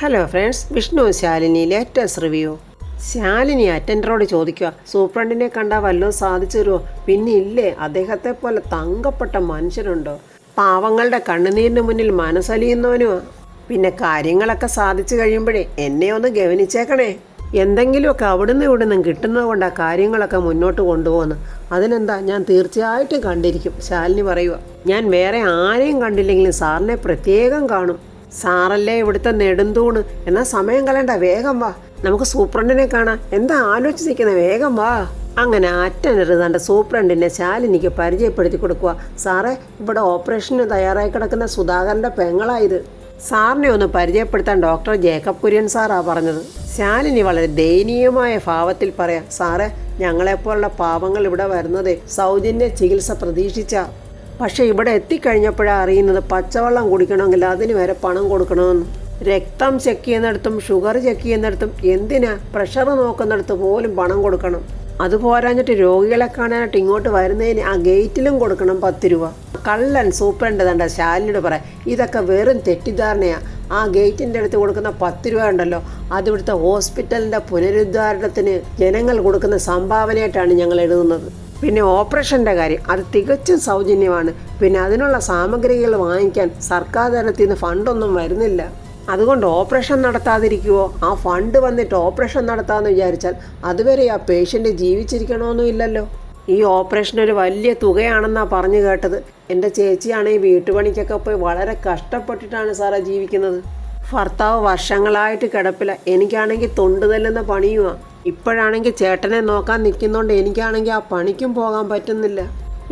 Hello friends, Vishnu Shalini latest review. Shalini അറ്റൻഡറോട് ചോദിക്കുക, സൂപ്രണ്ടിനെ കണ്ടാൽ വല്ലതും സാധിച്ചു തരുമോ? പിന്നെ ഇല്ലേ, അദ്ദേഹത്തെ പോലെ തങ്കപ്പെട്ട മനുഷ്യരുണ്ടോ? പാവങ്ങളുടെ കണ്ണുനീരിന് മുന്നിൽ മനസ്സലിയുന്നവനുമാ. പിന്നെ കാര്യങ്ങളൊക്കെ സാധിച്ചു കഴിയുമ്പോഴേ എന്നെ ഒന്ന് ഗവനിച്ചേക്കണേ. എന്തെങ്കിലുമൊക്കെ അവിടുന്ന് ഇവിടുന്ന് കിട്ടുന്നത് കൊണ്ടാണ് കാര്യങ്ങളൊക്കെ മുന്നോട്ട് കൊണ്ടുപോകുന്നത്. അതിനെന്താ, ഞാൻ തീർച്ചയായിട്ടും കണ്ടിരിക്കും. ശാലിനി പറയുക, ഞാൻ വേറെ ആരെയും കണ്ടില്ലെങ്കിലും സാറിനെ പ്രത്യേകം കാണും. സാറല്ലേ ഇവിടുത്തെ നെടുന്തൂണ്. എന്നാൽ സമയം കളയണ്ട, വേഗം വാ, നമുക്ക് സൂപ്രണ്ടിനെ കാണാം. എന്താ ആലോചിച്ചിരിക്കുന്നത്, വേഗം വാ. അങ്ങനെ അറ്റൻഡർ തൻ്റെ സൂപ്രണ്ടിനെ ശാലിനിക്ക് പരിചയപ്പെടുത്തി കൊടുക്കുക. സാറേ, ഇവിടെ ഓപ്പറേഷന് തയ്യാറായി കിടക്കുന്ന സുധാകരൻ്റെ പെങ്ങളായത്. സാറിനെ ഒന്ന് പരിചയപ്പെടുത്താൻ ഡോക്ടർ ജേക്കബ് കുര്യൻ സാറാ പറഞ്ഞത്. ശാലിനി വളരെ ദയനീയമായ ഭാവത്തിൽ പറയാം, സാറേ, ഞങ്ങളെപ്പോലുള്ള പാവങ്ങൾ ഇവിടെ വരുന്നത് സൗജന്യ ചികിത്സ പ്രതീക്ഷിച്ച. പക്ഷേ ഇവിടെ എത്തിക്കഴിഞ്ഞപ്പോഴാണ് അറിയുന്നത് പച്ചവെള്ളം കുടിക്കണമെങ്കിൽ അതിന് വരെ പണം കൊടുക്കണമെന്ന്. രക്തം ചെക്ക് ചെയ്യുന്നിടത്തും ഷുഗർ ചെക്ക് ചെയ്യുന്നിടത്തും എന്തിനാ പ്രഷർ നോക്കുന്നിടത്ത് പോലും പണം കൊടുക്കണം. അതുപോരാഞ്ഞിട്ട് രോഗികളെ കാണാനായിട്ട് ഇങ്ങോട്ട് വരുന്നതിന് ആ ഗേറ്റിലും കൊടുക്കണം 10 രൂപ. കള്ളൻ സൂപ്രണ്ട് തണ്ട ശാലിനിയോട് പറയാം, ഇതൊക്കെ വെറും തെറ്റിദ്ധാരണയാണ്. ആ ഗേറ്റിൻ്റെ അടുത്ത് കൊടുക്കുന്ന 10 രൂപ ഉണ്ടല്ലോ, അത് ഇവിടുത്തെ ഹോസ്പിറ്റലിൻ്റെ പുനരുദ്ധാരണത്തിന് ജനങ്ങൾ കൊടുക്കുന്ന സംഭാവനയായിട്ടാണ് ഞങ്ങൾ എഴുതുന്നത്. പിന്നെ ഓപ്പറേഷൻ്റെ കാര്യം, അത് തികച്ചും സൗജന്യമാണ്. പിന്നെ അതിനുള്ള സാമഗ്രികൾ വാങ്ങിക്കാൻ സർക്കാർ തലത്തിൽ നിന്ന് ഫണ്ടൊന്നും വരുന്നില്ല. അതുകൊണ്ട് ഓപ്പറേഷൻ നടത്താതിരിക്കുമോ? ആ ഫണ്ട് വന്നിട്ട് ഓപ്പറേഷൻ നടത്താമെന്ന് വിചാരിച്ചാൽ അതുവരെ ആ പേഷ്യൻ്റ് ജീവിച്ചിരിക്കണമെന്നുമില്ലല്ലോ. ഈ ഓപ്പറേഷൻ ഒരു വലിയ തുകയാണെന്നാണ് പറഞ്ഞു കേട്ടത്. എൻ്റെ ചേച്ചിയാണെങ്കിൽ വീട്ടുപണിക്കൊക്കെ പോയി വളരെ കഷ്ടപ്പെട്ടിട്ടാണ് സാറേ ജീവിക്കുന്നത്. ഭർത്താവ് വർഷങ്ങളായിട്ട് കിടപ്പില്ല. എനിക്കാണെങ്കിൽ തൊണ്ട് തല്ലുന്ന പണിയുമാണ്. ഇപ്പോഴാണെങ്കിൽ ചേട്ടനെ നോക്കാൻ നിൽക്കുന്നതുകൊണ്ട് എനിക്കാണെങ്കിൽ ആ പണിക്കും പോകാൻ പറ്റുന്നില്ല.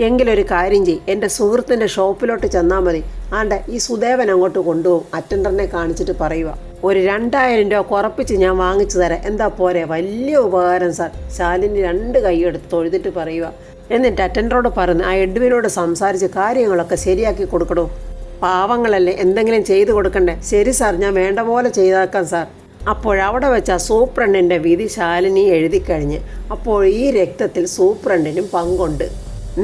എങ്കിലൊരു കാര്യം ചെയ്യും, എൻ്റെ സുഹൃത്തിൻ്റെ ഷോപ്പിലോട്ട് ചെന്നാൽ മതി. ആണ്ടെ, ഈ സുദേവൻ അങ്ങോട്ട് കൊണ്ടുപോകും. അറ്റൻഡറിനെ കാണിച്ചിട്ട് പറയുക, ഒരു 2000 രൂപ കുറപ്പിച്ച് ഞാൻ വാങ്ങിച്ചു തരാം, എന്താ പോരെ? വലിയ ഉപകാരം സാർ. ശാലിനി 2 കൈയെടുത്ത് തൊഴുതിട്ട് പറയുക. എന്നിട്ട് അറ്റൻഡറോട് പറഞ്ഞ് ആ എഡ്വിനോട് സംസാരിച്ച് കാര്യങ്ങളൊക്കെ ശരിയാക്കി കൊടുക്കണോ. പാവങ്ങളല്ലേ, എന്തെങ്കിലും ചെയ്തു കൊടുക്കണ്ടേ? ശരി സാർ, ഞാൻ വേണ്ട പോലെ ചെയ്താക്കാം സാർ. അപ്പോഴവിടെ വെച്ച സൂപ്രണ്ടിൻ്റെ വിധി ശാലിനി എഴുതി കഴിഞ്ഞ്. അപ്പോൾ ഈ രക്തത്തിൽ സൂപ്രണ്ടിനും പങ്കുണ്ട്.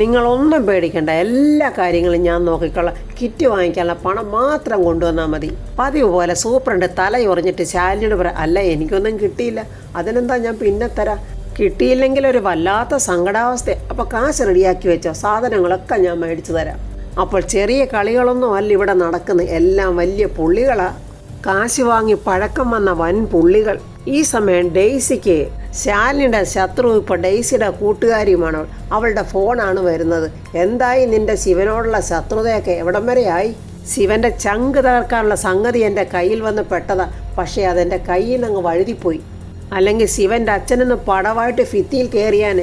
നിങ്ങളൊന്നും പേടിക്കേണ്ട, എല്ലാ കാര്യങ്ങളും ഞാൻ നോക്കിക്കൊള്ളാം. കിറ്റ് വാങ്ങിക്കാനുള്ള പണം മാത്രം കൊണ്ടുവന്നാൽ മതി. പതിവ് പോലെ സൂപ്രണ്ട് തലയുറഞ്ഞിട്ട് ശാലിനിയോട് പറയാം, അല്ല എനിക്കൊന്നും കിട്ടിയില്ല, അതിനെന്താ ഞാൻ പിന്നെ തരാം. കിട്ടിയില്ലെങ്കിൽ ഒരു വല്ലാത്ത സങ്കടാവസ്ഥ. അപ്പോൾ കാശ് റെഡിയാക്കി വെച്ചോ, സാധനങ്ങളൊക്കെ ഞാൻ മേടിച്ചു തരാം. അപ്പോൾ ചെറിയ കളികളൊന്നും അല്ല ഇവിടെ നടക്കുന്നത്, എല്ലാം വലിയ പുള്ളികളാണ്. കാശ് വാങ്ങി പഴക്കം വന്ന വൻ പുള്ളികൾ. ഈ സമയം ഡെയ്സിക്ക് ശാലിനിയുടെ ശത്രു ഇപ്പോൾ ഡെയ്സിയുടെ കൂട്ടുകാരിയുമാണ്. അവളുടെ ഫോണാണ് വരുന്നത്. എന്തായി നിന്റെ ശിവനോടുള്ള ശത്രുതയൊക്കെ എവിടം വരെയായി? ശിവൻ്റെ ചങ്ക് തകർക്കാനുള്ള സംഗതി എൻ്റെ കയ്യിൽ വന്ന് പെട്ടതാ. പക്ഷേ അതെൻ്റെ കയ്യിൽ നിന്ന് അങ്ങ് വഴുതിപ്പോയി. അല്ലെങ്കിൽ ശിവൻ്റെ അച്ഛനൊന്ന് പടവായിട്ട് ഭിത്തിയിൽ കയറിയാൻ.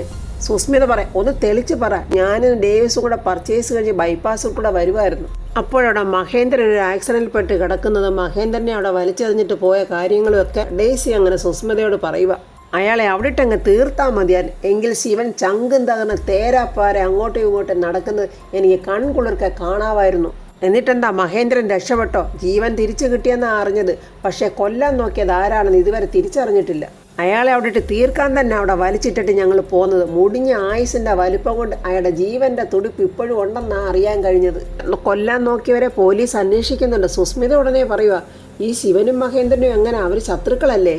സുസ്മിത പറയാം, ഒന്ന് തെളിച്ച് പറ. ഞാനും ഡേവിസും കൂടെ പർച്ചേസ് കഴിഞ്ഞ് ബൈപ്പാസിൽ കൂടെ വരുമായിരുന്നു. അപ്പോഴവിടെ മഹേന്ദ്രൻ ഒരു ആക്സിഡൻറ്റിൽ പെട്ട് കിടക്കുന്നത്, മഹേന്ദ്രനെ അവിടെ വലിച്ചെറിഞ്ഞിട്ട് പോയ കാര്യങ്ങളുമൊക്കെ ഡേയ്സി അങ്ങനെ സുസ്മിതയോട് പറയുക. അയാളെ അവിടിട്ടങ്ങ് തീർത്താൽ മതിയാൻ. എങ്കിൽ ശിവൻ ചങ്കും തകർന്ന് തേരാപ്പാരെ അങ്ങോട്ടും ഇങ്ങോട്ടും നടക്കുന്നത് എനിക്ക് കൺകുളിർക്കെ കാണാമായിരുന്നു. എന്നിട്ടെന്താ, മഹേന്ദ്രൻ രക്ഷപ്പെട്ടോ? ജീവൻ തിരിച്ചു കിട്ടിയെന്നാണ് അറിഞ്ഞത്. പക്ഷേ കൊല്ലാൻ നോക്കിയത് ആരാണെന്ന് ഇതുവരെ തിരിച്ചറിഞ്ഞിട്ടില്ല. അയാളെ അവിടെ ഇട്ട് തീർക്കാൻ തന്നെ അവിടെ വലിച്ചിട്ടിട്ട് ഞങ്ങൾ പോകുന്നത്. മുടിഞ്ഞ ആയുസിൻ്റെ വലിപ്പം കൊണ്ട് അയാളുടെ ജീവൻ്റെ തുടിപ്പ് ഇപ്പോഴും ഉണ്ടെന്നാണ് അറിയാൻ കഴിഞ്ഞത്. കൊല്ലാൻ നോക്കിയവരെ പോലീസ് അന്വേഷിക്കുന്നുണ്ട്. സുസ്മിത ഉടനെ പറയുക, ഈ ശിവനും മഹേന്ദ്രനും എങ്ങനെ, അവർ ശത്രുക്കളല്ലേ?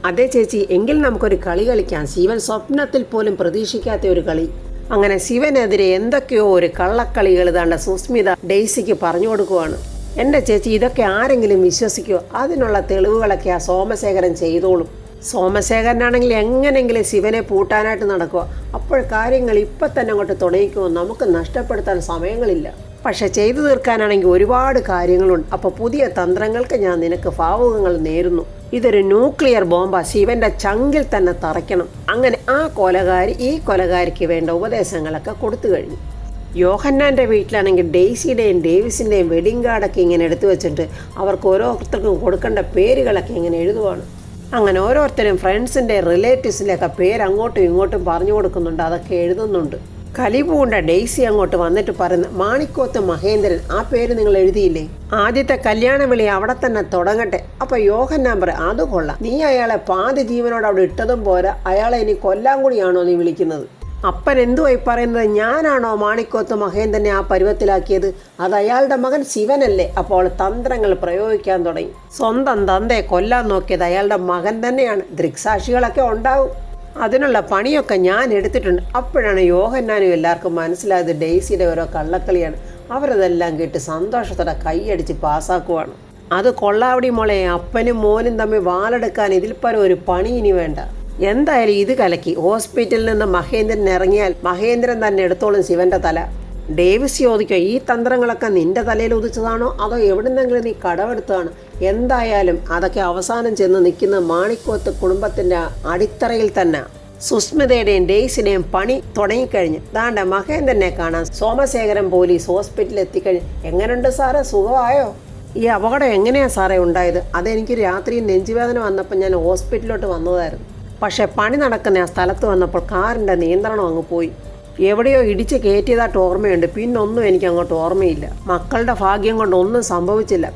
അതെ ചേച്ചി, എങ്കിൽ നമുക്കൊരു കളി കളിക്കാം. ശിവൻ സ്വപ്നത്തിൽ പോലും പ്രതീക്ഷിക്കാത്ത ഒരു കളി. അങ്ങനെ ശിവനെതിരെ എന്തൊക്കെയോ ഒരു കള്ളക്കളികൾ താണ്ട സുസ്മിത ഡെയ്സിക്ക് പറഞ്ഞു കൊടുക്കുവാണ്. എൻ്റെ ചേച്ചി, ഇതൊക്കെ ആരെങ്കിലും വിശ്വസിക്കുമോ? അതിനുള്ള തെളിവുകളൊക്കെ ആ സോമശേഖരൻ ചെയ്തോളും. സോമശേഖരനാണെങ്കിൽ എങ്ങനെയെങ്കിലും ശിവനെ പൂട്ടാനായിട്ട് നടക്കുക. അപ്പോൾ കാര്യങ്ങൾ ഇപ്പം തന്നെ അങ്ങോട്ട് തുടങ്ങിക്കുമോ? നമുക്ക് നഷ്ടപ്പെടുത്താൻ സമയങ്ങളില്ല. പക്ഷെ ചെയ്തു തീർക്കാനാണെങ്കിൽ ഒരുപാട് കാര്യങ്ങളുണ്ട്. അപ്പോൾ പുതിയ തന്ത്രങ്ങൾക്ക് ഞാൻ നിനക്ക് ഭാവുകങ്ങൾ നേരുന്നു. ഇതൊരു ന്യൂക്ലിയർ ബോംബാ, ശിവൻ്റെ ചങ്കിൽ തന്നെ തറയ്ക്കണം. അങ്ങനെ ആ കൊലകാരി ഈ കൊലകാരിക്ക് വേണ്ട ഉപദേശങ്ങളൊക്കെ കൊടുത്തു കഴിഞ്ഞു. യോഹന്നാൻ്റെ വീട്ടിലാണെങ്കിൽ ഡെയ്സിയുടെയും ഡേവിസിൻ്റെയും വെഡിങ് കാർഡൊക്കെ ഇങ്ങനെ എടുത്തു വെച്ചിട്ട് അവർക്ക് ഓരോരുത്തർക്കും കൊടുക്കേണ്ട പേരുകളൊക്കെ ഇങ്ങനെ എഴുതുവാണ്. അങ്ങനെ ഓരോരുത്തരും ഫ്രണ്ട്സിൻ്റെ റിലേറ്റീവ്സിൻ്റെയൊക്കെ പേര് അങ്ങോട്ടും ഇങ്ങോട്ടും പറഞ്ഞു കൊടുക്കുന്നുണ്ട്, അതൊക്കെ എഴുതുന്നുണ്ട്. കലിപൂണ്ട ഡെയ്സി അങ്ങോട്ട് വന്നിട്ട് പറയുന്നു, മാണിക്കോത്ത് മഹേന്ദ്രൻ, ആ പേര് നിങ്ങൾ എഴുതിയില്ലേ? ആദ്യത്തെ കല്യാണ വിളി അവിടെ തന്നെ തുടങ്ങട്ടെ. അപ്പോൾ യോഹന്നാൻ പറയും, അത് കൊള്ളാം, നീ അയാളെ പാതി ജീവനോട് അവിടെ ഇട്ടതും പോരാ, അയാളെ ഇനി കൊല്ലാൻ കൂടിയാണോ നീ വിളിക്കുന്നത്? അപ്പൻ എന്തുവായി പറയുന്നത്? ഞാനാണോ മാണിക്കോത്ത് മഹേന്ദ്രനെ ആ പരുവത്തിലാക്കിയത്? അത് അയാളുടെ മകൻ ശിവനല്ലേ? അപ്പോൾ തന്ത്രങ്ങൾ പ്രയോഗിക്കാൻ തുടങ്ങി. സ്വന്തം തന്തയെ കൊല്ലാൻ നോക്കിയത് അയാളുടെ മകൻ തന്നെയാണ്. ദൃക്സാക്ഷികളൊക്കെ ഉണ്ടാവും. അതിനുള്ള പണിയൊക്കെ ഞാൻ എടുത്തിട്ടുണ്ട്. അപ്പോഴാണ് യോഹന്നാനും എല്ലാവർക്കും മനസ്സിലായത് ഡെയ്സിയുടെ ഓരോ കള്ളക്കളിയാണ്. അവരതെല്ലാം കേട്ട് സന്തോഷത്തോടെ കൈയടിച്ച് പാസ്സാക്കുവാണ്. അത് കൊള്ളാവടി മോളെ, അപ്പനും മോനും തമ്മിൽ വാളെടുക്കാൻ ഇതിൽ പരം ഒരു പണി ഇനി വേണ്ട. എന്തായാലും ഇത് കലക്കി. ഹോസ്പിറ്റലിൽ നിന്ന് മഹേന്ദ്രൻ ഇറങ്ങിയാൽ മഹേന്ദ്രൻ തന്നെ എടുത്തോളും ശിവന്റെ തല. ഡേവിസ് ചോദിക്കുക, ഈ തന്ത്രങ്ങളൊക്കെ നിന്റെ തലയിൽ ഉദിച്ചതാണോ അതോ എവിടുന്നെങ്കിലും നീ കടമെടുത്തതാണ്? എന്തായാലും അതൊക്കെ അവസാനം ചെന്ന് നിൽക്കുന്ന മാണിക്കോത്ത് കുടുംബത്തിന്റെ അടിത്തറയിൽ തന്നെ. സുസ്മിതയുടെയും ഡേയ്സിന്റെയും പണി തുടങ്ങിക്കഴിഞ്ഞ്. ദാണ്ട മഹേന്ദ്രനെ കാണാൻ സോമശേഖരൻ പോലീസ് ഹോസ്പിറ്റലിൽ എത്തിക്കഴിഞ്ഞ്. എങ്ങനെയുണ്ട് സാറേ, സുഖമായോ? ഈ അപകടം എങ്ങനെയാണ് സാറേ ഉണ്ടായത്? അതെനിക്ക് രാത്രി നെഞ്ചുവേദന വന്നപ്പോൾ ഞാൻ ഹോസ്പിറ്റലിലോട്ട് വന്നതായിരുന്നു. പക്ഷേ പണി നടക്കുന്ന ആ സ്ഥലത്ത് വന്നപ്പോൾ കാറിൻ്റെ നിയന്ത്രണം അങ്ങ് പോയി. എവിടെയോ ഇടിച്ച് കയറ്റിയതായിട്ട് ഓർമ്മയുണ്ട്. പിന്നൊന്നും എനിക്ക് അങ്ങോട്ട് ഓർമ്മയില്ല. മക്കളുടെ ഭാഗ്യം കൊണ്ട് ഒന്നും സംഭവിച്ചില്ല.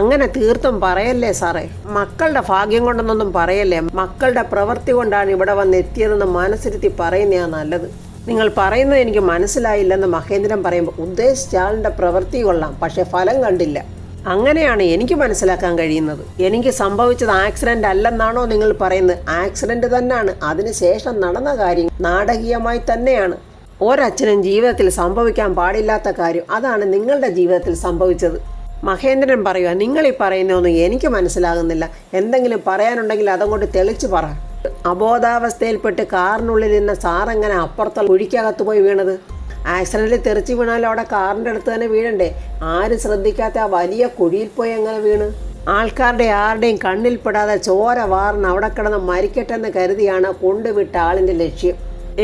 അങ്ങനെ തീർത്തും പറയല്ലേ സാറേ. മക്കളുടെ ഭാഗ്യം കൊണ്ടൊന്നും പറയല്ലേ. മക്കളുടെ പ്രവൃത്തി കൊണ്ടാണ് ഇവിടെ വന്ന് എത്തിയതെന്ന് മനസ്സിരുത്തി പറയുന്നതാണ് നല്ലത്. നിങ്ങൾ പറയുന്നത് എനിക്ക് മനസ്സിലായില്ലെന്ന് മഹേന്ദ്രൻ പറയുമ്പോൾ ഉദ്ദേശിച്ച ആളിൻ്റെ പ്രവൃത്തി കൊള്ളാം, പക്ഷേ ഫലം കണ്ടില്ല. അങ്ങനെയാണ് എനിക്ക് മനസ്സിലാക്കാൻ കഴിയുന്നത്. എനിക്ക് സംഭവിച്ചത് ആക്സിഡൻ്റ് അല്ലെന്നാണോ നിങ്ങൾ പറയുന്നത്? ആക്സിഡൻറ്റ് തന്നെയാണ്. അതിനുശേഷം നടന്ന കാര്യം നാടകീയമായി തന്നെയാണ്. ഒരച്ഛനും ജീവിതത്തിൽ സംഭവിക്കാൻ പാടില്ലാത്ത കാര്യം അതാണ് നിങ്ങളുടെ ജീവിതത്തിൽ സംഭവിച്ചത്. മഹേന്ദ്രൻ പറയുക, നിങ്ങളീ പറയുന്നതൊന്നും എനിക്ക് മനസ്സിലാകുന്നില്ല. എന്തെങ്കിലും പറയാനുണ്ടെങ്കിൽ അതങ്ങോട്ട് തെളിച്ച് പറ. അബോധാവസ്ഥയിൽപ്പെട്ട് കാറിനുള്ളിൽ ഇരുന്ന സാറെങ്ങനെ അപ്പുറത്തുള്ള കുഴിക്കകത്ത് പോയി വീണത്? ആക്സിഡൻറ്റിൽ തെറിച്ച് വീണാലും അവിടെ കാറിൻ്റെ അടുത്ത് തന്നെ വീഴണ്ടേ? ആരും ശ്രദ്ധിക്കാത്ത ആ വലിയ കുഴിയിൽ പോയി എങ്ങനെ വീണ്? ആൾക്കാരുടെ ആരുടെയും കണ്ണിൽപ്പെടാതെ ചോര വാറിന് അവിടെ കിടന്ന് മരിക്കട്ടെന്ന് കരുതിയാണ് കൊണ്ടുവിട്ട ആളിൻ്റെ ലക്ഷ്യം.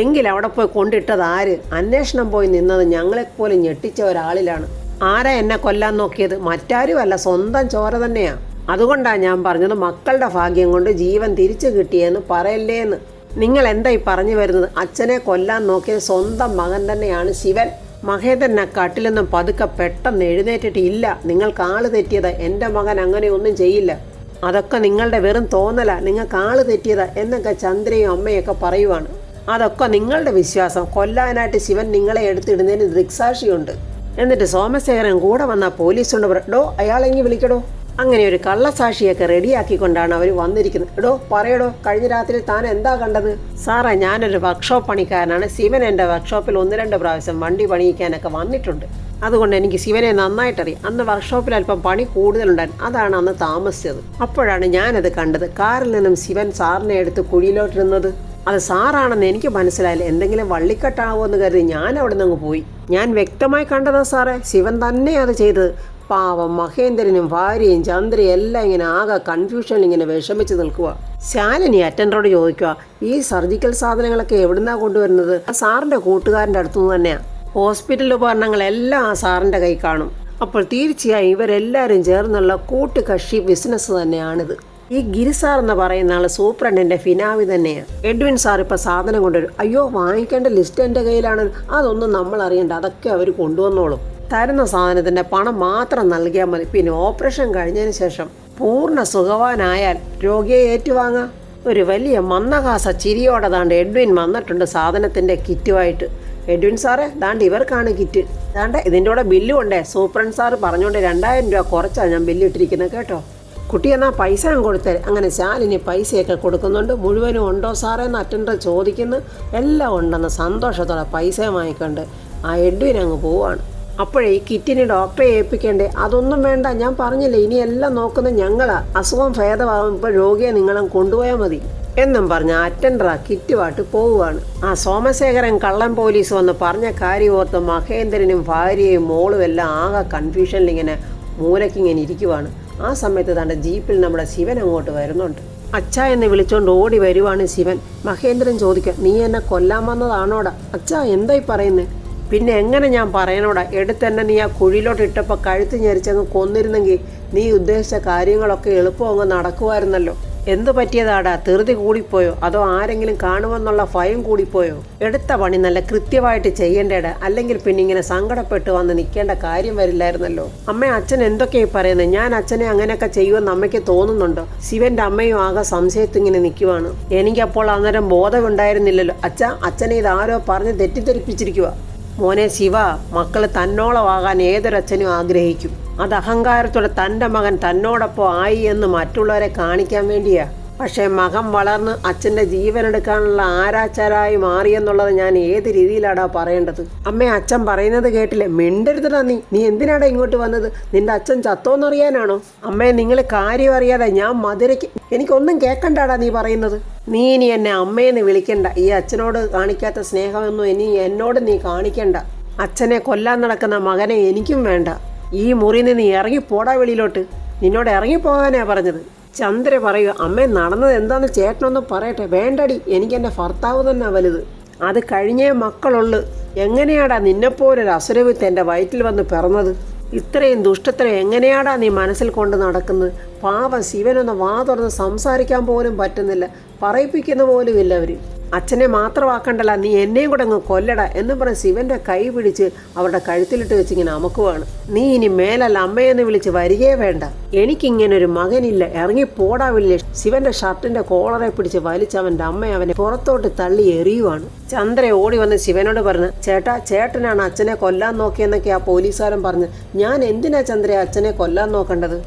എങ്കിൽ അവിടെ പോയി കൊണ്ടിട്ടത് ആര്? അന്വേഷണം പോയി നിന്നത് ഞങ്ങളെപ്പോലും ഞെട്ടിച്ച ഒരാളിലാണ്. ആരാ എന്നെ കൊല്ലാൻ നോക്കിയത്? മറ്റാരുമല്ല, സ്വന്തം ചോര തന്നെയാണ്. അതുകൊണ്ടാണ് ഞാൻ പറഞ്ഞത് മക്കളുടെ ഭാഗ്യം കൊണ്ട് ജീവൻ തിരിച്ചു കിട്ടിയെന്ന് പറയല്ലേന്ന്. നിങ്ങൾ എന്തായി പറഞ്ഞു വരുന്നത്? അച്ഛനെ കൊല്ലാൻ നോക്കിയത് സ്വന്തം മകൻ തന്നെയാണ് ശിവൻ. മഹേന്ദ്രനെ കട്ടിൽ നിന്നും പതുക്കെ പെട്ടെന്ന് എഴുന്നേറ്റിട്ട്, ഇല്ല, നിങ്ങൾക്ക് ആള് തെറ്റിയതാ, എൻ്റെ മകൻ അങ്ങനെയൊന്നും ചെയ്യില്ല, അതൊക്കെ നിങ്ങളുടെ വെറും തോന്നലാ, നിങ്ങൾക്ക് ആള് തെറ്റിയതാ എന്നൊക്കെ ചന്ദ്രയും അമ്മയൊക്കെ പറയുവാണ്. അതൊക്കെ നിങ്ങളുടെ വിശ്വാസം. കൊല്ലാനായിട്ട് ശിവൻ നിങ്ങളെ എടുത്തിടുന്നതിന് ദൃക്സാക്ഷിയുണ്ട്. എന്നിട്ട് സോമശേഖരൻ കൂടെ വന്ന പോലീസുകൊണ്ട് പറയടോ, അയാളെങ്കിൽ വിളിക്കടോ. അങ്ങനെ ഒരു കള്ളസാക്ഷിയൊക്കെ റെഡിയാക്കിക്കൊണ്ടാണ് അവർ വന്നിരിക്കുന്നത്. എടോ പറയടോ, കഴിഞ്ഞ രാത്രി താൻ എന്താ കണ്ടത്? സാറേ, ഞാനൊരു വർക്ക്ഷോപ്പ് പണിക്കാരനാണ്. ശിവൻ എൻ്റെ വർക്ക്ഷോപ്പിൽ 1-2 പ്രാവശ്യം വണ്ടി പണിയിക്കാനൊക്കെ വന്നിട്ടുണ്ട്. അതുകൊണ്ട് എനിക്ക് ശിവനെ നന്നായിട്ടറിയാം. അന്ന് വർക്ക്ഷോപ്പിൽ അല്പം പണി കൂടുതലുണ്ടായിരുന്നു. അതാണ് അന്ന് താമസിച്ചത്. അപ്പോഴാണ് ഞാനത് കണ്ടത്. കാറിൽ നിന്നും ശിവൻ സാറിനെ എടുത്ത് കുഴിയിലോട്ടിരുന്നത്. അത് സാറാണെന്ന് എനിക്ക് മനസ്സിലായില്ല. എന്തെങ്കിലും വള്ളിക്കെട്ടാവുമെന്ന് കരുതി ഞാൻ അവിടെ നിന്ന് പോയി. ഞാൻ വ്യക്തമായി കണ്ടതാ സാറേ, ശിവൻ തന്നെ അത് ചെയ്തത്. പാവം മഹേന്ദ്രനും ഭാര്യയും ചന്ദ്രയും എല്ലാം ഇങ്ങനെ ആകെ കൺഫ്യൂഷനിൽ ഇങ്ങനെ വിഷമിച്ച് നിൽക്കുക. ശാലിനി അറ്റൻഡറോട് ചോദിക്കുക, ഈ സർജിക്കൽ സാധനങ്ങളൊക്കെ എവിടുന്നാ കൊണ്ടുവരുന്നത്? ആ സാറിൻ്റെ കൂട്ടുകാരൻ്റെ അടുത്തുനിന്ന് തന്നെയാണ്. ഹോസ്പിറ്റൽ ഉപകരണങ്ങളെല്ലാം ആ സാറിൻ്റെ കൈ കാണും. അപ്പോൾ തീർച്ചയായും ഇവരെല്ലാവരും ചേർന്നുള്ള കൂട്ടുകക്ഷി ബിസിനസ് തന്നെയാണിത്. ഈ ഗിരി സാർ എന്ന് പറയുന്ന ആൾ സൂപ്രണ്ടിൻ്റെ ഫിനാവി തന്നെയാണ്. എഡ്വിൻ സാർ ഇപ്പോൾ സാധനം കൊണ്ടുവരും. അയ്യോ, വാങ്ങിക്കേണ്ട ലിസ്റ്റ് എൻ്റെ കയ്യിലാണ്. അതൊന്നും നമ്മൾ അറിയണ്ട, അതൊക്കെ അവർ കൊണ്ടുവന്നോളും. തരുന്ന സാധനത്തിൻ്റെ പണം മാത്രം നൽകിയാൽ മതി. പിന്നെ ഓപ്പറേഷൻ കഴിഞ്ഞതിന് ശേഷം പൂർണ്ണ സുഖവാനായാൽ രോഗിയെ ഏറ്റുവാങ്ങാം. ഒരു വലിയ മന്ദഹാസ ചിരിയോടെ ദാണ്ട് എഡ്വിൻ വന്നിട്ടുണ്ട് സാധനത്തിൻ്റെ കിറ്റുമായിട്ട്. എഡ്വിൻ സാറേ, ദാണ്ട് ഇവർക്കാണ് കിറ്റ്. ദാണ്ട് ഇതിൻ്റെ കൂടെ ബില്ലും ഉണ്ടേ. സൂപ്രണ്ട് സാർ പറഞ്ഞുകൊണ്ട് 2000 രൂപ കുറച്ചാണ് ഞാൻ ബില്ലിട്ടിരിക്കുന്നത് കേട്ടോ. കുട്ടി എന്നാൽ പൈസ ഞാൻ കൊടുത്തേ. അങ്ങനെ ശാലിനി പൈസയൊക്കെ കൊടുക്കുന്നുണ്ട്. മുഴുവനും ഉണ്ടോ സാറേ എന്ന് അറ്റൻഡർ ചോദിക്കുന്നു. എല്ലാം ഉണ്ടെന്ന് സന്തോഷത്തോടെ പൈസ വാങ്ങിക്കൊണ്ട് ആ എഡ്വിൻ അങ്ങ് പോവാണ്. അപ്പോഴേ ഈ കിറ്റിന് ഡോക്ടറെ ഏൽപ്പിക്കേണ്ടേ? അതൊന്നും വേണ്ട, ഞാൻ പറഞ്ഞില്ലേ, ഇനി എല്ലാം നോക്കുന്നത് ഞങ്ങളാ. അസുഖം ഭേദമാകുമ്പോൾ രോഗിയെ നിങ്ങളും കൊണ്ടുപോയാൽ മതി എന്നും പറഞ്ഞ അറ്റൻഡർ ആ കിറ്റുമായിട്ട് പോവുകയാണ്. ആ സോമശേഖരൻ കള്ളൻ പോലീസ് വന്ന് പറഞ്ഞ കാര്യം ഓർത്ത് മഹേന്ദ്രനും ഭാര്യയും മോളും എല്ലാം ആകെ കൺഫ്യൂഷനിൽ ഇങ്ങനെ മൂലക്കിങ്ങനെ ഇരിക്കുവാണ്. ആ സമയത്ത് തൻ്റെ ജീപ്പിൽ നമ്മുടെ ശിവൻ അങ്ങോട്ട് വരുന്നുണ്ട്. അച്ഛാ എന്ന് വിളിച്ചുകൊണ്ട് ഓടി വരുവാണ് ശിവൻ. മഹേന്ദ്രൻ ചോദിക്കുക, നീ എന്നെ കൊല്ലാൻ വന്നതാണോടാ? അച്ഛാ എന്തായി പറയുന്നത്? പിന്നെ എങ്ങനെ ഞാൻ പറയണോടാ? എടുത്തെന്നെ നീ ആ കുഴിയിലോട്ട് ഇട്ടപ്പോൾ കഴുത്ത് ഞെരിച്ചങ്ങ് കൊന്നിരുന്നെങ്കിൽ നീ ഉദ്ദേശിച്ച കാര്യങ്ങളൊക്കെ എളുപ്പം അങ്ങ് നടക്കുമായിരുന്നല്ലോ. എന്തു പറ്റിയതാടാ? ധൃതി കൂടിപ്പോയോ അതോ ആരെങ്കിലും കാണുമെന്നുള്ള ഭയം കൂടിപ്പോയോ? എടുത്ത പണി നല്ല കൃത്യമായിട്ട് ചെയ്യേണ്ടേടാ, അല്ലെങ്കിൽ പിന്നെ ഇങ്ങനെ സങ്കടപ്പെട്ട് വന്ന് നിൽക്കേണ്ട കാര്യം വരില്ലായിരുന്നല്ലോ. അമ്മ, അച്ഛൻ എന്തൊക്കെയായി പറയുന്നത്? ഞാൻ അച്ഛനെ അങ്ങനെയൊക്കെ ചെയ്യുമെന്ന് അമ്മയ്ക്ക് തോന്നുന്നുണ്ടോ? ശിവന്റെ അമ്മയും ആകെ സംശയത്തിങ്ങനെ നിൽക്കുവാണ്. എനിക്കപ്പോൾ അന്നേരം ബോധമുണ്ടായിരുന്നില്ലല്ലോ. അച്ഛനെ ഇതാരോ പറഞ്ഞ് തെറ്റിദ്ധരിപ്പിച്ചിരിക്കുക. മോനെ ശിവ, മക്കൾ തന്നോളമാകാൻ ഏതൊരച്ഛനും ആഗ്രഹിക്കും. അത് അഹങ്കാരത്തോടെ തൻ്റെ മകൻ തന്നോടൊപ്പം ആയി എന്ന് മറ്റുള്ളവരെ കാണിക്കാൻ വേണ്ടിയാ. പക്ഷേ മകൻ വളർന്ന് അച്ഛൻ്റെ ജീവനെടുക്കാനുള്ള ആരാച്ചാരായി മാറിയെന്നുള്ളത് ഞാൻ ഏത് രീതിയിലാടാ പറയേണ്ടത്? അമ്മേ, അച്ഛൻ പറയുന്നത് കേട്ടില്ലേ? മിണ്ടരുതടാ നീ എന്തിനാടാ ഇങ്ങോട്ട് വന്നത്? നിന്റെ അച്ഛൻ ചത്തോന്നറിയാനാണോ? അമ്മേ, നിങ്ങൾ കാര്യം അറിയാതെ ഞാൻ മധുരയ്ക്ക് എനിക്കൊന്നും കേൾക്കണ്ടാടാ നീ പറയുന്നത്. നീ ഇനി എന്നെ അമ്മയെന്ന് വിളിക്കണ്ട. ഈ അച്ഛനോട് കാണിക്കാത്ത സ്നേഹമൊന്നും ഇനി എന്നോട് നീ കാണിക്കണ്ട. അച്ഛനെ കൊല്ലാൻ നടക്കുന്ന മകനെ എനിക്കും വേണ്ട. ഈ മുറിയിൽ നീ ഇറങ്ങിപ്പോടാ വെളിയിലോട്ട്. നിന്നോട് ഇറങ്ങിപ്പോകാനാ പറഞ്ഞത്. ചന്ദ്ര പറയുക, അമ്മേ നടന്നത് എന്താണെന്ന് ചേട്ടനൊന്ന് പറയട്ടെ. വേണ്ടടി, എനിക്ക് എൻ്റെ ഭർത്താവ് തന്നെ വലുത്. അത് കഴിഞ്ഞേ മക്കളുള്ളു. എങ്ങനെയാടാ നിന്നെപ്പോലൊരു അസുരവിത്ത് എൻ്റെ വയറ്റിൽ വന്ന് പിറന്നത്? ഇത്രയും ദുഷ്ടത്തരം എങ്ങനെയാടാ നീ മനസ്സിൽ കൊണ്ട് നടക്കുന്നത്? പാവം ശിവനൊന്ന് വാ തുറന്ന് സംസാരിക്കാൻ പോലും പറ്റുന്നില്ല. പറയിപ്പിക്കുന്ന പോലും ഇല്ല അവർ. അച്ഛനെ മാത്രമാക്കണ്ടല്ല, നീ എന്നെയും കൂടെ അങ്ങ് കൊല്ലട എന്ന് പറഞ്ഞ് ശിവന്റെ കൈ പിടിച്ച് അവരുടെ കഴുത്തിലിട്ട് വെച്ചിങ്ങനെ അമക്കുവാണ്. നീ ഇനി മേലല്ല അമ്മയെന്ന് വിളിച്ച് വരികയേ വേണ്ട. എനിക്കിങ്ങനൊരു മകനില്ല, ഇറങ്ങിപ്പോടാവില്ലേ. ശിവന്റെ ഷർട്ടിന്റെ കോളറെ പിടിച്ച് വലിച്ച് അവന്റെ അമ്മ അവനെ പുറത്തോട്ട് തള്ളി എറിയുവാണ്. ചന്ദ്ര ഓടി വന്ന് ശിവനോട് പറഞ്ഞു, ചേട്ടനാണ് അച്ഛനെ കൊല്ലാൻ നോക്കിയെന്നൊക്കെ ആ പോലീസുകാരൻ പറഞ്ഞു. ഞാൻ എന്തിനാ ചന്ദ്ര അച്ഛനെ കൊല്ലാൻ നോക്കേണ്ടത്?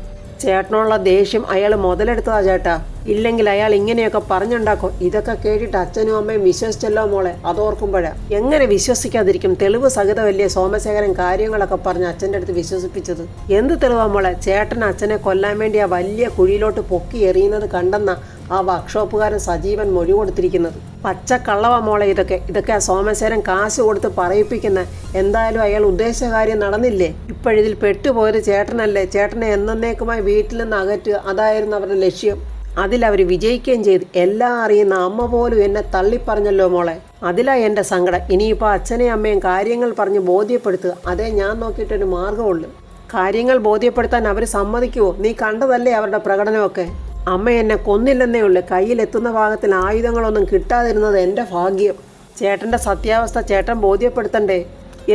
ചേട്ടനുള്ള ദേഷ്യം അയാൾ മുതലെടുത്തതാ ചേട്ടാ. ഇല്ലെങ്കിൽ അയാൾ ഇങ്ങനെയൊക്കെ പറഞ്ഞുണ്ടാക്കോ? ഇതൊക്കെ കേട്ടിട്ട് അച്ഛനും അമ്മയും വിശ്വസിച്ചല്ലോ മോളെ. അതോർക്കുമ്പോഴാ. എങ്ങനെ വിശ്വസിക്കാതിരിക്കും? തെളിവ് സഹിതമല്ലേ സോമശേഖരൻ കാര്യങ്ങളൊക്കെ പറഞ്ഞ് അച്ഛൻ്റെ അടുത്ത് വിശ്വസിപ്പിച്ചത്. എന്ത് തെളിവാ മോളെ? ചേട്ടൻ അച്ഛനെ കൊല്ലാൻ വേണ്ടി ആ വലിയ കുഴിയിലോട്ട് പൊക്കി എറിയുന്നത് കണ്ടെന്ന ആ വർക്ക്ഷോപ്പുകാരൻ സജീവൻ മൊഴി കൊടുത്തിരിക്കുന്നത്. പച്ചക്കള്ളവാ മോളെ ഇതൊക്കെ ആ സോമശേഖരൻ കാശ് കൊടുത്ത് പറയിപ്പിക്കുന്ന. എന്തായാലും അയാൾ ഉദ്ദേശിച്ച കാര്യം നടന്നില്ലേ? ഇപ്പോഴിതിൽ പെട്ടുപോയത് ചേട്ടനല്ലേ? ചേട്ടനെ എന്നേക്കുമായി വീട്ടിൽ നിന്ന് അകറ്റുക, അതായിരുന്നു അവരുടെ ലക്ഷ്യം. അതിലവർ വിജയിക്കുകയും ചെയ്തു. എല്ലാം അറിയുന്ന അമ്മ പോലും എന്നെ തള്ളിപ്പറഞ്ഞല്ലോ മോളെ. അതിലാ എൻ്റെ സങ്കടം. ഇനിയിപ്പോൾ അച്ഛനെയും അമ്മയും കാര്യങ്ങൾ പറഞ്ഞ് ബോധ്യപ്പെടുത്തുക, അതേ ഞാൻ നോക്കിയിട്ടൊരു മാർഗമുള്ളൂ. കാര്യങ്ങൾ ബോധ്യപ്പെടുത്താൻ അവർ സമ്മതിക്കുമോ? നീ കണ്ടതല്ലേ അവരുടെ പ്രകടനമൊക്കെ. അമ്മ എന്നെ കൊന്നില്ലെന്നേ ഉള്ളൂ. കയ്യിലെത്തുന്ന ഭാഗത്തിൽ ആയുധങ്ങളൊന്നും കിട്ടാതിരുന്നത് എൻ്റെ ഭാഗ്യം. ചേട്ടൻ്റെ സത്യാവസ്ഥ ചേട്ടൻ ബോധ്യപ്പെടുത്തണ്ടേ?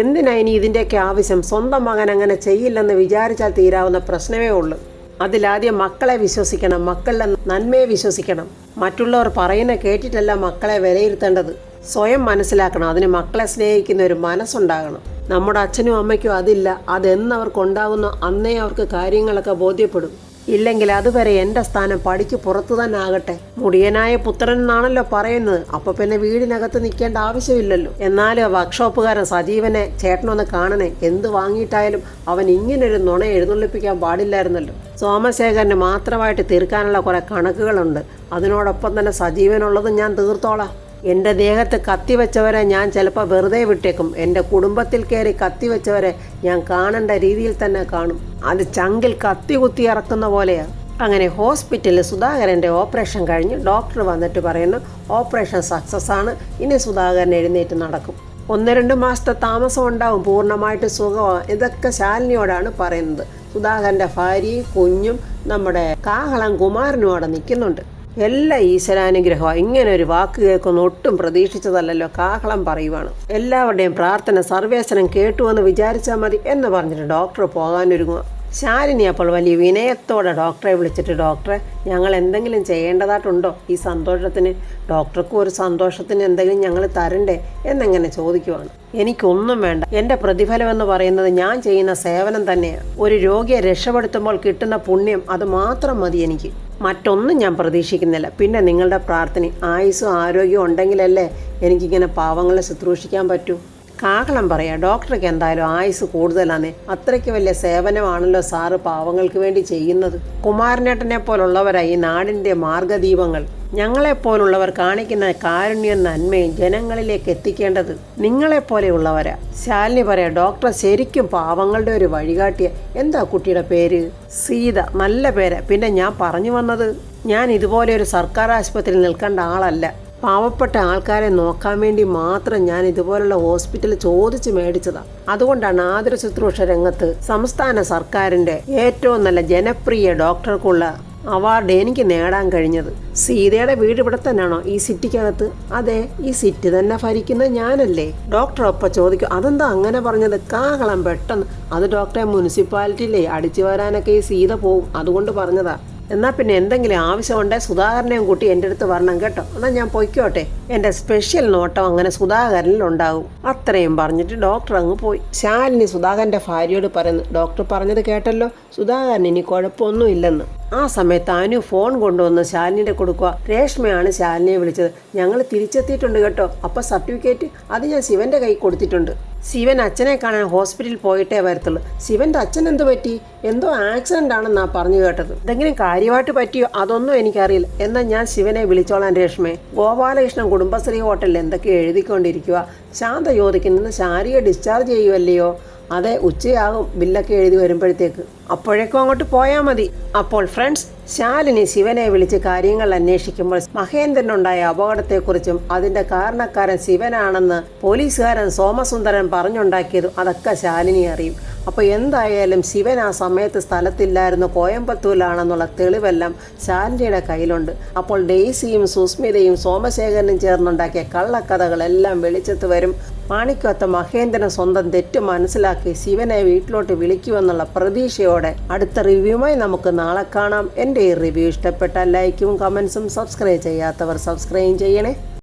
എന്തിനാ ഇനി ഇതിൻ്റെയൊക്കെ ആവശ്യം? സ്വന്തം മകൻ അങ്ങനെ ചെയ്യില്ലെന്ന് വിചാരിച്ചാൽ തീരാവുന്ന പ്രശ്നമേ ഉള്ളൂ. അതിലാദ്യം മക്കളെ വിശ്വസിക്കണം, മക്കളുടെ നന്മയെ വിശ്വസിക്കണം. മറ്റുള്ളവർ പറയുന്ന കേട്ടിട്ടല്ല മക്കളെ വിലയിരുത്തേണ്ടത്. സ്വയം മനസ്സിലാക്കണം. അതിന് മക്കളെ സ്നേഹിക്കുന്ന ഒരു മനസ്സുണ്ടാകണം. നമ്മുടെ അച്ഛനും അമ്മയ്ക്കും അതില്ല. അതെന്നവർക്കുണ്ടാകുന്ന അന്നേ അവർക്ക് കാര്യങ്ങളൊക്കെ ബോധ്യപ്പെടും. ഇല്ലെങ്കിൽ അതുവരെ എൻ്റെ സ്ഥാനം പടിക്ക് പുറത്തു തന്നെ ആകട്ടെ. മുടിയനായ പുത്രൻ എന്നാണല്ലോ പറയുന്നത്. അപ്പോൾ പിന്നെ വീടിനകത്ത് നിൽക്കേണ്ട ആവശ്യമില്ലല്ലോ. എന്നാലും വർക്ക്ഷോപ്പുകാരൻ സജീവനെ ചേട്ടനൊന്ന് കാണണേ. എന്ത് വാങ്ങിയിട്ടായാലും അവൻ ഇങ്ങനൊരു നുണ എഴുന്നള്ളിപ്പിക്കാൻ പാടില്ലായിരുന്നല്ലോ. സോമശേഖരന് മാത്രമായിട്ട് തീർക്കാനുള്ള കുറേ കണക്കുകളുണ്ട്. അതിനോടൊപ്പം തന്നെ സജീവനുള്ളതും ഞാൻ തീർത്തോളാം. എൻ്റെ ദേഹത്ത് കത്തിവെച്ചവരെ ഞാൻ ചിലപ്പോൾ വെറുതെ വിട്ടേക്കും. എൻ്റെ കുടുംബത്തിൽ കയറി കത്തിവെച്ചവരെ ഞാൻ കാണേണ്ട രീതിയിൽ തന്നെ കാണും. അത് ചങ്കിൽ കത്തി കുത്തി ഇറക്കുന്ന പോലെയാണ്. അങ്ങനെ ഹോസ്പിറ്റലിൽ സുധാകരൻ്റെ ഓപ്പറേഷൻ കഴിഞ്ഞ് ഡോക്ടർ വന്നിട്ട് പറയുന്നു, ഓപ്പറേഷൻ സക്സസ് ആണ്. ഇനി സുധാകരൻ എഴുന്നേറ്റ് നടക്കും. 1-2 മാസത്തെ താമസം ഉണ്ടാവും പൂർണ്ണമായിട്ട് സുഖമാകും. ഇതൊക്കെ ശാലിനിയോടാണ് പറയുന്നത്. സുധാകരൻ്റെ ഭാര്യയും കുഞ്ഞും നമ്മുടെ കാഹളം കുമാരനും അവിടെ നിൽക്കുന്നുണ്ട്. എല്ലാ ഈശ്വരാനുഗ്രഹമാണ്. ഇങ്ങനെ ഒരു വാക്ക് കേൾക്കുന്ന ഒട്ടും പ്രതീക്ഷിച്ചതല്ലല്ലോ. കാഹളം പറയുവാണ്. എല്ലാവരുടെയും പ്രാർത്ഥന സർവേശ്വരൻ കേട്ടുവെന്ന് വിചാരിച്ചാൽ മതി എന്ന് പറഞ്ഞിട്ട് ഡോക്ടർ പോകാനൊരുങ്ങുക. ശാലിനി അപ്പോൾ വലിയ വിനയത്തോടെ ഡോക്ടറെ വിളിച്ചിട്ട്, ഡോക്ടറെ, ഞങ്ങൾ എന്തെങ്കിലും ചെയ്യേണ്ടതായിട്ടുണ്ടോ ഈ സന്തോഷത്തിന്? ഡോക്ടർക്കും ഒരു സന്തോഷത്തിന് എന്തെങ്കിലും ഞങ്ങൾ തരണ്ടേ എന്നെങ്ങനെ ചോദിക്കുവാണ്. എനിക്കൊന്നും വേണ്ട. എൻ്റെ പ്രതിഫലമെന്ന് പറയുന്നത് ഞാൻ ചെയ്യുന്ന സേവനം തന്നെയാണ്. ഒരു രോഗിയെ രക്ഷപ്പെടുത്തുമ്പോൾ കിട്ടുന്ന പുണ്യം, അത് മാത്രം മതി എനിക്ക്. മറ്റൊന്നും ഞാൻ പ്രതീക്ഷിക്കുന്നില്ല. പിന്നെ നിങ്ങളുടെ പ്രാർത്ഥന, ആയുസ്സും ആരോഗ്യവും ഉണ്ടെങ്കിലല്ലേ എനിക്കിങ്ങനെ പാവങ്ങളെ ശുശ്രൂഷിക്കാൻ പറ്റൂ. കാഹളം പറയാം, ഡോക്ടർക്ക് എന്തായാലും ആയുസ് കൂടുതലാന്നേ. അത്രയ്ക്ക് വലിയ സേവനമാണല്ലോ സാറ് പാവങ്ങൾക്ക് വേണ്ടി ചെയ്യുന്നത്. കുമാരനേട്ടനെ പോലുള്ളവരായി ഈ നാടിൻ്റെ മാർഗദീപങ്ങൾ. ഞങ്ങളെപ്പോലുള്ളവർ കാണിക്കുന്ന കാരുണ്യം നന്മയും ജനങ്ങളിലേക്ക് എത്തിക്കേണ്ടത് നിങ്ങളെപ്പോലെയുള്ളവരാ. ശാലിനി പറയാം, ഡോക്ടർ ശരിക്കും പാവങ്ങളുടെ ഒരു വഴികാട്ടിയ. എന്താ കുട്ടിയുടെ പേര്? സീത. നല്ല പേര്. പിന്നെ ഞാൻ പറഞ്ഞു വന്നത്, ഞാൻ ഇതുപോലെ ഒരു സർക്കാർ ആശുപത്രിയിൽ നിൽക്കേണ്ട ആളല്ല. പാവപ്പെട്ട ആൾക്കാരെ നോക്കാൻ വേണ്ടി മാത്രം ഞാൻ ഇതുപോലുള്ള ഹോസ്പിറ്റൽ ചോദിച്ച് മേടിച്ചതാണ്. അതുകൊണ്ടാണ് ആതുര ശുശ്രൂഷ രംഗത്ത് സംസ്ഥാന സർക്കാരിൻ്റെ ഏറ്റവും നല്ല ജനപ്രിയ ഡോക്ടർക്കുള്ള അവാർഡ് എനിക്ക് നേടാൻ കഴിഞ്ഞത്. സീതയുടെ വീട് ഇവിടെ തന്നെയാണോ, ഈ സിറ്റിക്കകത്ത്? അതെ, ഈ സിറ്റി തന്നെ ഭരിക്കുന്നത് ഞാനല്ലേ. ഡോക്ടർ ഒപ്പം ചോദിക്കും, അതെന്താ അങ്ങനെ പറഞ്ഞത്? കാഹളം പെട്ടെന്ന്. അത് ഡോക്ടറെ, മുനിസിപ്പാലിറ്റിയിലേ അടിച്ചു വരാനൊക്കെ ഈ സീത പോവും, അതുകൊണ്ട് പറഞ്ഞതാ. എന്നാൽ പിന്നെ എന്തെങ്കിലും ആവശ്യമുണ്ടെങ്കിൽ സുധാകരനെയും കൂട്ടി എൻ്റെ അടുത്ത് വരണം കേട്ടോ. എന്നാൽ ഞാൻ പൊയ്ക്കോട്ടെ. എൻ്റെ സ്പെഷ്യൽ നോട്ടം അങ്ങനെ സുധാകരനിലുണ്ടാവും. അത്രയും പറഞ്ഞിട്ട് ഡോക്ടർ അങ്ങ് പോയി. ശാലിനി സുധാകരൻ്റെ ഭാര്യയോട് പറയുന്നു, ഡോക്ടർ പറഞ്ഞത് കേട്ടല്ലോ, സുധാകരൻ ഇനി കുഴപ്പമൊന്നുമില്ലെന്ന്. ആ സമയത്ത് അനു ഫോൺ കൊണ്ടുവന്ന് ശാലിനിയുടെ കൊടുക്കുക. രേഷ്മയാണ് ശാലിനിയെ വിളിച്ചത്. ഞങ്ങൾ തിരിച്ചെത്തിയിട്ടുണ്ട് കേട്ടോ. അപ്പോൾ സർട്ടിഫിക്കറ്റ് അത് ഞാൻ ശിവൻ്റെ കൈ കൊടുത്തിട്ടുണ്ട്. ശിവൻ അച്ഛനെ കാണാൻ ഹോസ്പിറ്റലിൽ പോയിട്ടേ വരത്തുള്ളൂ. ശിവൻ്റെ അച്ഛൻ എന്ത് പറ്റി? എന്തോ ആക്സിഡൻ്റ് ആണെന്നാണ് പറഞ്ഞു കേട്ടത്. എന്തെങ്കിലും കാര്യമായിട്ട് പറ്റിയോ അതൊന്നും എനിക്കറിയില്ല. എന്നാൽ ഞാൻ ശിവനെ വിളിച്ചോളാം രേഷ്മയെ. ഗോപാലകൃഷ്ണൻ കുടുംബശ്രീ ഹോട്ടലിൽ എന്തൊക്കെ എഴുതിക്കൊണ്ടിരിക്കുക. ശാന്ത ചോദിക്കുന്നത് ശാരിയെ ഡിസ്ചാർജ് ചെയ്യുമല്ലയോ? അതെ, ഉച്ചയാകും ബില്ലൊക്കെ എഴുതി വരുമ്പോഴത്തേക്ക്. അപ്പോഴേക്കും അങ്ങോട്ട് പോയാൽ മതി. അപ്പോൾ ഫ്രണ്ട്സ്, ശാലിനി ശിവനെ വിളിച്ച് കാര്യങ്ങൾ അന്വേഷിക്കുമ്പോൾ മഹേന്ദ്രനുണ്ടായ അപകടത്തെക്കുറിച്ചും അതിൻ്റെ കാരണക്കാരൻ ശിവനാണെന്ന് പോലീസുകാരൻ സോമസുന്ദരൻ പറഞ്ഞുണ്ടാക്കിയതും അതൊക്കെ ശാലിനി അറിയും. അപ്പോൾ എന്തായാലും ശിവൻ ആ സമയത്ത് സ്ഥലത്തില്ലായിരുന്നു, കോയമ്പത്തൂരിലാണെന്നുള്ള തെളിവെല്ലാം ശാലിനിയുടെ കയ്യിലുണ്ട്. അപ്പോൾ ഡെയ്സിയും സുസ്മിതയും സോമശേഖരനും ചേർന്നുണ്ടാക്കിയ കള്ളക്കഥകളെല്ലാം വെളിച്ചത്ത് വരും. മാണിക്കത്ത മഹേന്ദ്രൻ സ്വന്തം തെറ്റ് മനസ്സിലാക്കി ശിവനെ വീട്ടിലോട്ട് വിളിക്കുമെന്നുള്ള പ്രതീക്ഷയോടെ അടുത്ത റിവ്യൂമായി നമുക്ക് നാളെ കാണാം. എൻ്റെ ഈ റിവ്യൂ ഇഷ്ടപ്പെട്ടാൽ ലൈക്കും കമൻസും സബ്സ്ക്രൈബ് ചെയ്യാത്തവർ സബ്സ്ക്രൈബ് ചെയ്യണേ.